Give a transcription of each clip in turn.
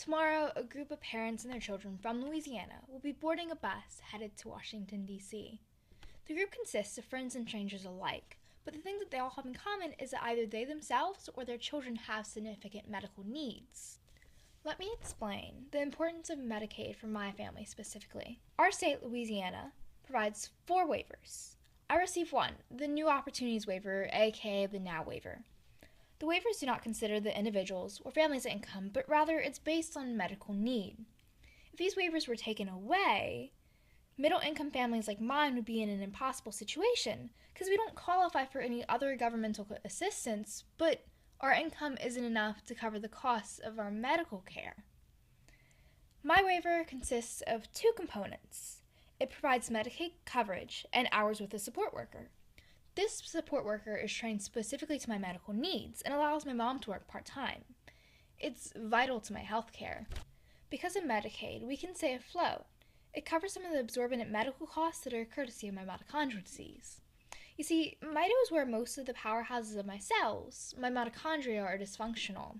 Tomorrow, a group of parents and their children from Louisiana will be boarding a bus headed to Washington, D.C. The group consists of friends and strangers alike, but the thing that they all have in common is that either they themselves or their children have significant medical needs. Let me explain the importance of Medicaid for my family specifically. Our state, Louisiana, provides 4 waivers. I received one, the New Opportunities Waiver, aka the NOW waiver. The waivers do not consider the individual's or family's income, but rather it's based on medical need. If these waivers were taken away, middle-income families like mine would be in an impossible situation because we don't qualify for any other governmental assistance, but our income isn't enough to cover the costs of our medical care. My waiver consists of 2 components. It provides Medicaid coverage and hours with a support worker. This support worker is trained specifically to my medical needs and allows my mom to work part-time. It's vital to my health care. Because of Medicaid, we can stay afloat. It covers some of the exorbitant medical costs that are courtesy of my mitochondrial disease. You see, mito is where most of the powerhouses of my cells, my mitochondria, are dysfunctional.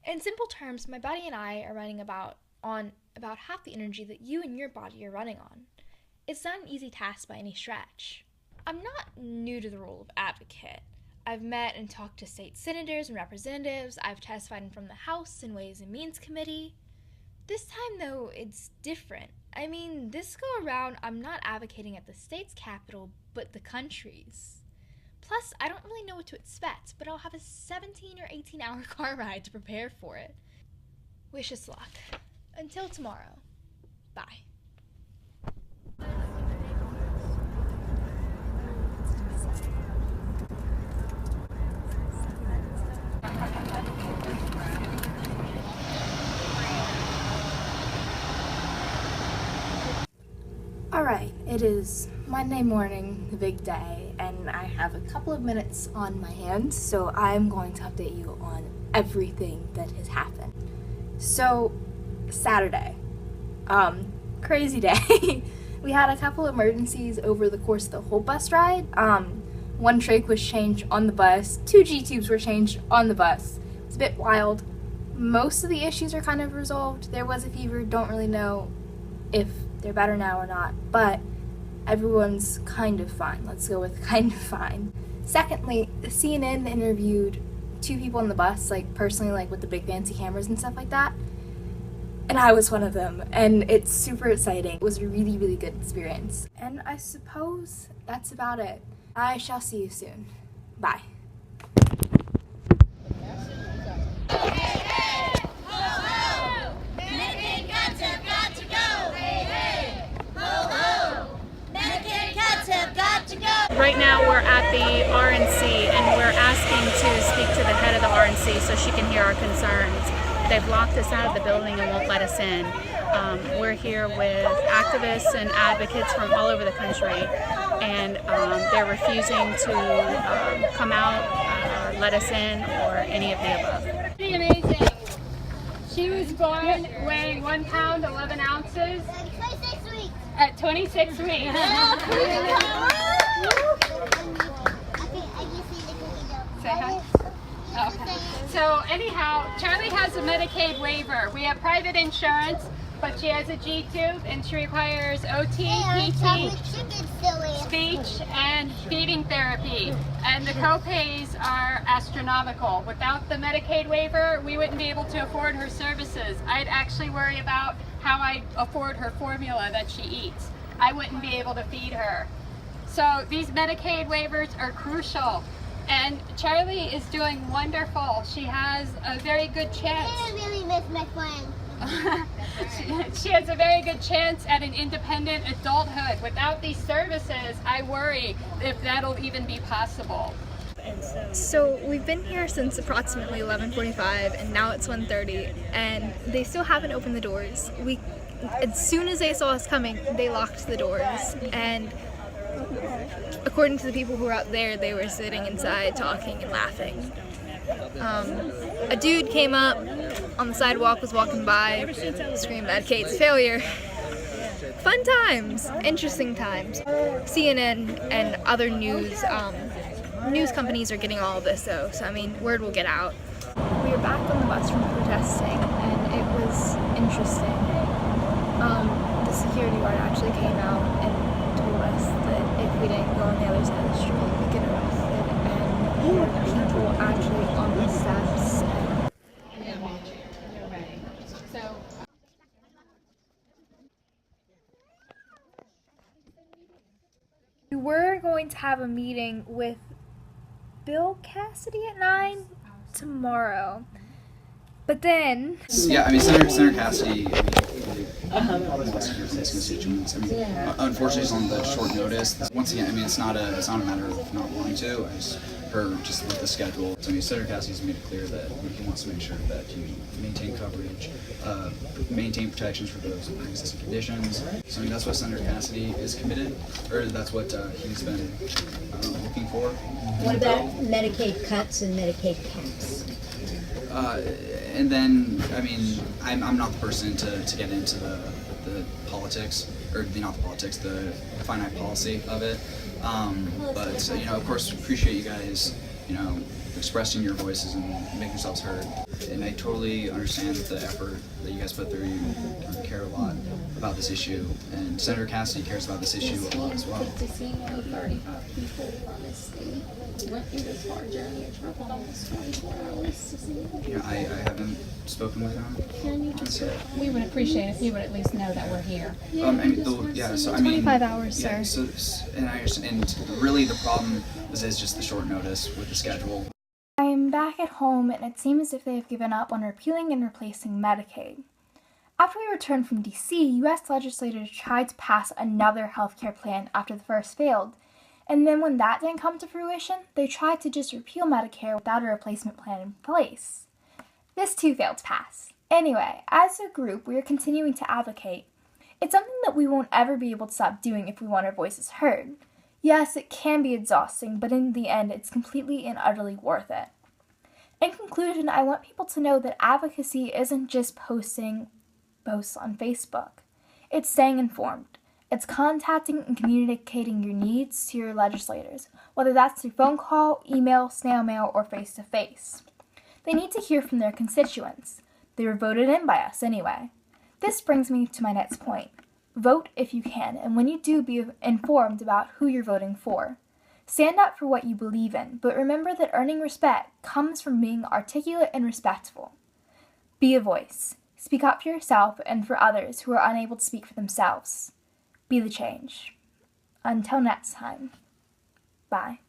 In simple terms, my body and I are running about half the energy that you and your body are running on. It's not an easy task by any stretch. I'm not new to the role of advocate. I've met and talked to state senators and representatives. I've testified in front of the House and Ways and Means Committee. This time, though, it's different. I mean, this go around, I'm not advocating at the state's capital, but the country's. Plus, I don't really know what to expect, but I'll have a 17 or 18-hour car ride to prepare for it. Wish us luck. Until tomorrow. Bye. Alright, it is Monday morning, the big day, and I have a couple of minutes on my hands, so I'm going to update you on everything that has happened. So, Saturday, crazy day. We had a couple emergencies over the course of the whole bus ride. One trach was changed on the bus, 2 G-tubes were changed on the bus. It's a bit wild. Most of the issues are kind of resolved. There was a fever, don't really know if they're better now or not, but everyone's kind of fine. Let's go with kind of fine. Secondly, CNN interviewed 2 people on the bus, personally, with the big fancy cameras and stuff like that, and I was one of them, and it's super exciting. It was a really, really good experience, and I suppose that's about it. I shall see you soon. Bye. Right now we're at the RNC and we're asking to speak to the head of the RNC so she can hear our concerns. They've locked us out of the building and won't let us in. We're here with activists and advocates from all over the country, and they're refusing to come out or let us in or any of the above. Pretty amazing. She was born weighing 1 pound 11 ounces. 26 weeks. At 26 weeks. Say hi. Okay. So anyhow, Charlie has a Medicaid waiver. We have private insurance, but she has a G-tube and she requires OT, PT, speech, and feeding therapy. And the co-pays are astronomical. Without the Medicaid waiver, we wouldn't be able to afford her services. I'd actually worry about how I afford her formula that she eats. I wouldn't be able to feed her. So these Medicaid waivers are crucial. And Charlie is doing wonderful. She has a very good chance. I really miss my friend. She has a very good chance at an independent adulthood. Without these services, I worry if that'll even be possible. So we've been here since approximately 11:45, and now it's 1:30, and they still haven't opened the doors. As soon as they saw us coming, they locked the doors, and according to the people who were out there, they were sitting inside talking and laughing. A dude came up on the sidewalk, was walking by, screamed Medicaid's failure. Fun times, interesting times. CNN and other news companies are getting all of this though, so I mean, word will get out. We were back on the bus from protesting, and it was interesting. The security guard actually came out and told us that if we didn't go on the other side of the street, we'd get arrested, and there were people actually on the steps. We were going to have a meeting with Bill Cassidy at 9 tomorrow. But then... Yeah, I mean, Senator Cassidy, wants to hear these constituents. I mean, unfortunately, it's on the short notice. Once again, I mean, it's not a matter of not wanting to. I just, just with the schedule. So, I mean, Senator Cassidy's made it clear that he wants to make sure that you maintain coverage, maintain protections for those with pre-existing conditions. So, I mean, that's what Senator Cassidy is committed, or that's what he's been looking for. What about Medicaid cuts and Medicaid caps? And then, I mean, I'm not the person to get into the politics, or the finite policy of it. But, you know, of course, appreciate you guys, you know, expressing your voices and making yourselves heard. And I totally understand the effort that you guys put through. You care a lot about this issue, and Senator Cassidy cares about this issue a lot as well. To see only 35 people from this state went through this hard journey and traveled almost 24 hours to see you. You know, I haven't spoken with him. Can you just we would appreciate if you would at least know that we're here. So I mean, 25 hours, yeah, sir. And I understand. And really, the problem is just the short notice with the schedule. I am back at home, and it seems as if they have given up on repealing and replacing Medicaid. After we returned from D.C., U.S. legislators tried to pass another healthcare plan after the first failed, and then when that didn't come to fruition, they tried to just repeal Medicare without a replacement plan in place. This too failed to pass. Anyway, as a group, we are continuing to advocate. It's something that we won't ever be able to stop doing if we want our voices heard. Yes, it can be exhausting, but in the end, it's completely and utterly worth it. In conclusion, I want people to know that advocacy isn't just posting posts on Facebook. It's staying informed. It's contacting and communicating your needs to your legislators, whether that's through phone call, email, snail mail, or face-to-face. They need to hear from their constituents. They were voted in by us anyway. This brings me to my next point. Vote if you can, and when you do, be informed about who you're voting for. Stand up for what you believe in, but remember that earning respect comes from being articulate and respectful. Be a voice. Speak up for yourself and for others who are unable to speak for themselves. Be the change. Until next time. Bye.